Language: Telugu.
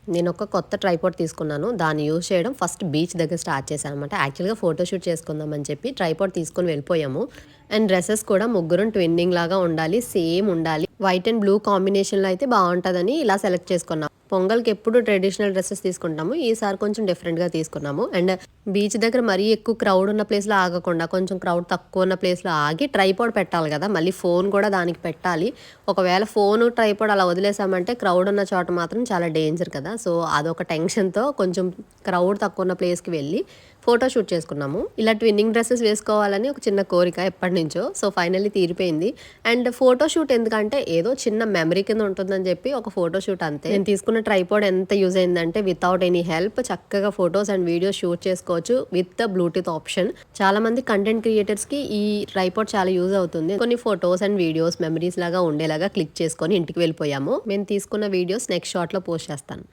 నేను ఒక కొత్త ట్రైపాడ్ తీసుకున్నాను. దాన్ని యూజ్ చేయడం ఫస్ట్ బీచ్ దగ్గర స్టార్ట్ చేశాను అనమాట. యాక్చువల్‌గా ఫోటోషూట్ చేసుకుందామని చెప్పి ట్రైపాడ్ తీసుకొని వెళ్ళిపోయాము. అండ్ డ్రెసెస్ కూడా ముగ్గురం ట్విన్నింగ్ లాగా ఉండాలి. సేమ్ ఉండాలి. వైట్ అండ్ బ్లూ కాంబినేషన్‌లో అయితే బావుంటదని ఇలా సెలెక్ట్ చేసుకున్నాం. పొంగల్‌కి ఎప్పుడు ట్రెడిషనల్ డ్రెసెస్ తీసుకుంటాము. ఈసారి కొంచెం డిఫరెంట్‌గా తీసుకున్నాము. అండ్ బీచ్ దగ్గర మరీ ఎక్కువ క్రౌడ్ ఉన్న ప్లేస్‌లో ఆగకుండా కొంచెం క్రౌడ్ తక్కువ ఉన్న ప్లేస్‌లో ఆగి ట్రైపాడ్ పెట్టాలి కదా! మళ్ళీ ఫోన్ కూడా దానికి పెట్టాలి. ఒకవేళ ఫోను, ట్రైపాడ్ అలా వదిలేసామంటే క్రౌడ్ ఉన్న చోట మాత్రం చాలా డేంజర్ కదా! సో, అదొక టెన్షన్‌తో కొంచెం క్రౌడ్ తక్కువ ఉన్న ప్లేస్‌కి వెళ్ళి ఫోటో షూట్ చేసుకున్నాము. ఇలా ట్విన్నింగ్ డ్రెసెస్ వేసుకోవాలని ఒక చిన్న కోరిక ఎప్పటినుంచో. సో, ఫైనల్లీ తీరిపోయింది. అండ్ ఫోటో షూట్ ఎందుకంటే ఏదో చిన్న మెమరీ కింద ఉంటుందని చెప్పి ఒక ఫోటో షూట్ అంతే. నేను తీసుకున్న ట్రైపాడ్ ఎంత యూజ్ అయిందంటే వితౌట్ ఎనీ హెల్ప్ చక్కగా ఫోటోస్ అండ్ వీడియోస్ షూట్ చేసుకోవచ్చు విత్ బ్లూటూత్ ఆప్షన్. చాలా మంది కంటెంట్ క్రియేటర్స్‌కి ఈ ట్రైపాడ్ చాలా యూజ్ అవుతుంది. కొన్ని ఫోటోస్ అండ్ వీడియోస్ మెమరీస్ లాగా ఉండేలాగా క్లిక్ చేసుకొని ఇంటికి వెళ్ళిపోయాము. మేము తీసుకున్న వీడియోస్ నెక్స్ట్ షాట్‌లో పోస్ట్ చేస్తాను.